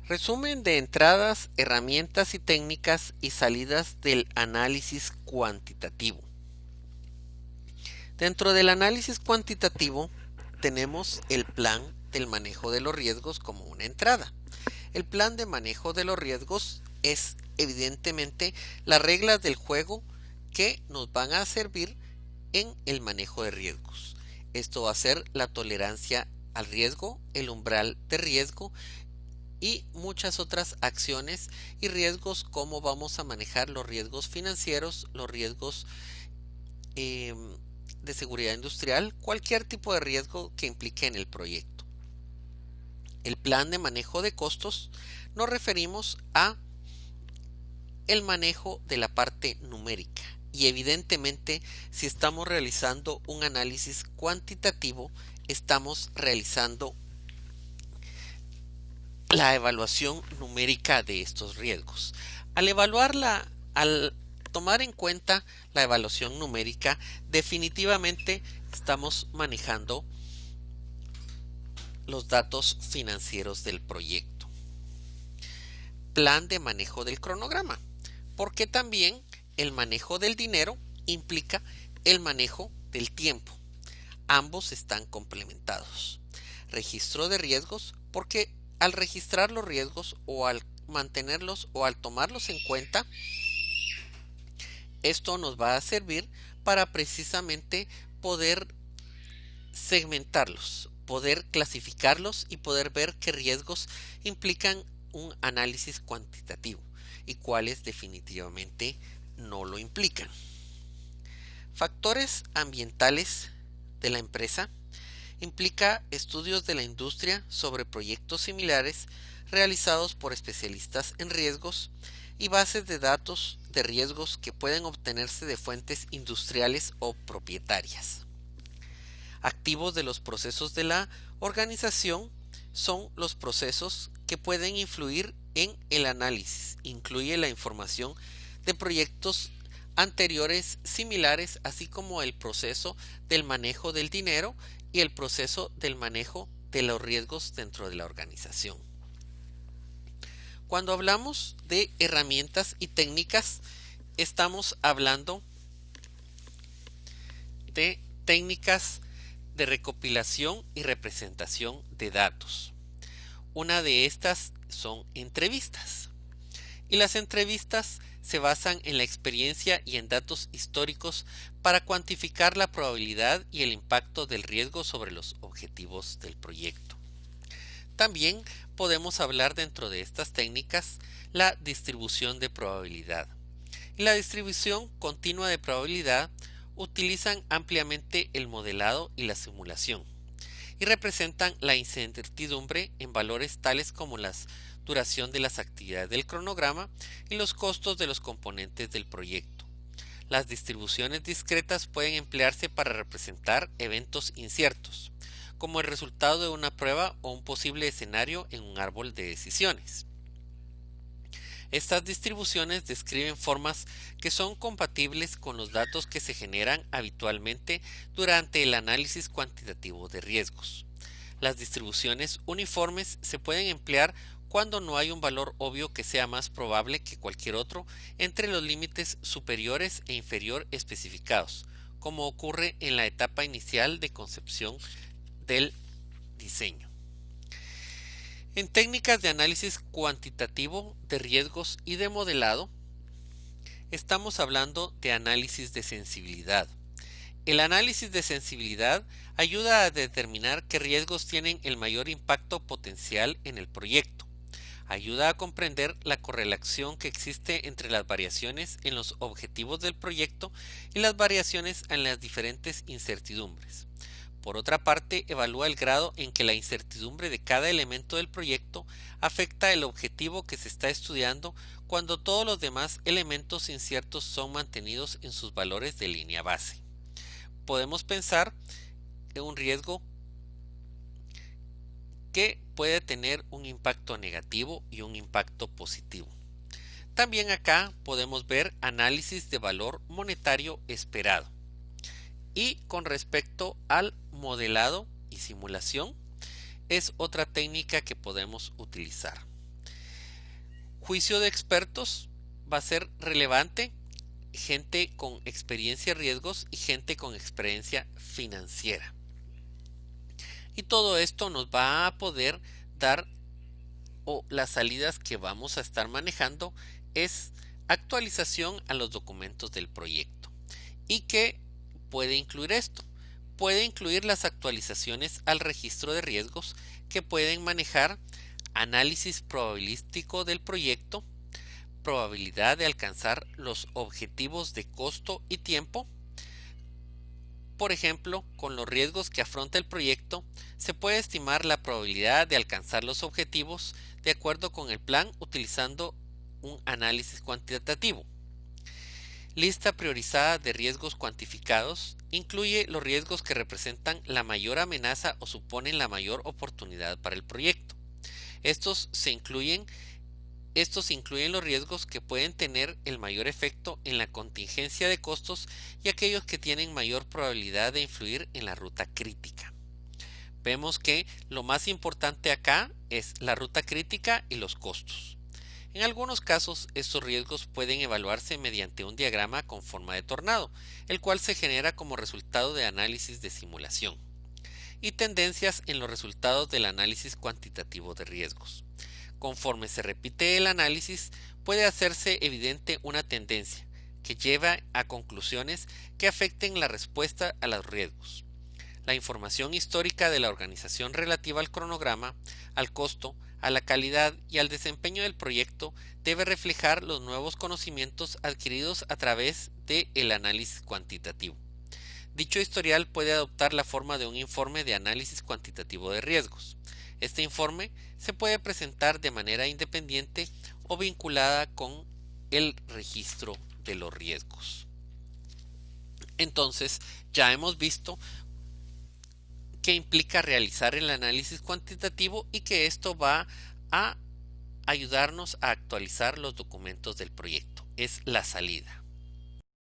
Resumen de entradas, herramientas y técnicas y salidas del análisis cuantitativo. Dentro del análisis cuantitativo tenemos el plan del manejo de los riesgos como una entrada. El plan de manejo de los riesgos es evidentemente las reglas del juego que nos van a servir en el manejo de riesgos. Esto va a ser la tolerancia al riesgo, el umbral de riesgo y muchas otras acciones y riesgos, como vamos a manejar los riesgos financieros, los riesgos de seguridad industrial, cualquier tipo de riesgo que implique en el proyecto. El plan de manejo de costos nos referimos a el manejo de la parte numérica y evidentemente si estamos realizando un análisis cuantitativo estamos realizando la evaluación numérica de estos riesgos. Al tomar en cuenta la evaluación numérica, definitivamente estamos manejando los datos financieros del proyecto. Plan de manejo del cronograma, porque también el manejo del dinero implica el manejo del tiempo. Ambos están complementados. Registro de riesgos, porque al registrar los riesgos o al mantenerlos o al tomarlos en cuenta, esto nos va a servir para precisamente poder segmentarlos, poder clasificarlos y poder ver qué riesgos implican un análisis cuantitativo y cuáles definitivamente no lo implican. Factores ambientales de la empresa implica estudios de la industria sobre proyectos similares realizados por especialistas en riesgos y bases de datos de riesgos que pueden obtenerse de fuentes industriales o propietarias. Activos de los procesos de la organización son los procesos que pueden influir en el análisis. Incluye la información de proyectos anteriores similares, así como el proceso del manejo del dinero y el proceso del manejo de los riesgos dentro de la organización. Cuando hablamos de herramientas y técnicas, estamos hablando de técnicas de recopilación y representación de datos. Una de estas son entrevistas. Y las entrevistas se basan en la experiencia y en datos históricos para cuantificar la probabilidad y el impacto del riesgo sobre los objetivos del proyecto. También podemos hablar dentro de estas técnicas la distribución de probabilidad. Y la distribución continua de probabilidad utilizan ampliamente el modelado y la simulación y representan la incertidumbre en valores tales como la duración de las actividades del cronograma y los costos de los componentes del proyecto. Las distribuciones discretas pueden emplearse para representar eventos inciertos, como el resultado de una prueba o un posible escenario en un árbol de decisiones. Estas distribuciones describen formas que son compatibles con los datos que se generan habitualmente durante el análisis cuantitativo de riesgos. Las distribuciones uniformes se pueden emplear cuando no hay un valor obvio que sea más probable que cualquier otro entre los límites superiores e inferior especificados, como ocurre en la etapa inicial de concepción del diseño. En técnicas de análisis cuantitativo de riesgos y de modelado, estamos hablando de análisis de sensibilidad. El análisis de sensibilidad ayuda a determinar qué riesgos tienen el mayor impacto potencial en el proyecto. Ayuda a comprender la correlación que existe entre las variaciones en los objetivos del proyecto y las variaciones en las diferentes incertidumbres. Por otra parte, evalúa el grado en que la incertidumbre de cada elemento del proyecto afecta el objetivo que se está estudiando cuando todos los demás elementos inciertos son mantenidos en sus valores de línea base. Podemos pensar en un riesgo que puede tener un impacto negativo y un impacto positivo. También acá podemos ver análisis de valor monetario esperado. Y con respecto al modelado y simulación, es otra técnica que podemos utilizar. Juicio de expertos va a ser relevante, gente con experiencia en riesgos y gente con experiencia financiera. Y todo esto nos va a poder dar, o las salidas que vamos a estar manejando es actualización a los documentos del proyecto. ¿Y qué puede incluir esto? Puede incluir las actualizaciones al registro de riesgos que pueden manejar análisis probabilístico del proyecto, probabilidad de alcanzar los objetivos de costo y tiempo. Por ejemplo, con los riesgos que afronta el proyecto, se puede estimar la probabilidad de alcanzar los objetivos de acuerdo con el plan utilizando un análisis cuantitativo. Lista priorizada de riesgos cuantificados incluye los riesgos que representan la mayor amenaza o suponen la mayor oportunidad para el proyecto. Estos incluyen los riesgos que pueden tener el mayor efecto en la contingencia de costos y aquellos que tienen mayor probabilidad de influir en la ruta crítica. Vemos que lo más importante acá es la ruta crítica y los costos. En algunos casos, estos riesgos pueden evaluarse mediante un diagrama con forma de tornado, el cual se genera como resultado de análisis de simulación, y tendencias en los resultados del análisis cuantitativo de riesgos. Conforme se repite el análisis, puede hacerse evidente una tendencia que lleva a conclusiones que afecten la respuesta a los riesgos. La información histórica de la organización relativa al cronograma, al costo, a la calidad y al desempeño del proyecto debe reflejar los nuevos conocimientos adquiridos a través del análisis cuantitativo. Dicho historial puede adoptar la forma de un informe de análisis cuantitativo de riesgos. Este informe se puede presentar de manera independiente o vinculada con el registro de los riesgos. Entonces, ya hemos visto qué implica realizar el análisis cuantitativo y que esto va a ayudarnos a actualizar los documentos del proyecto. Es la salida.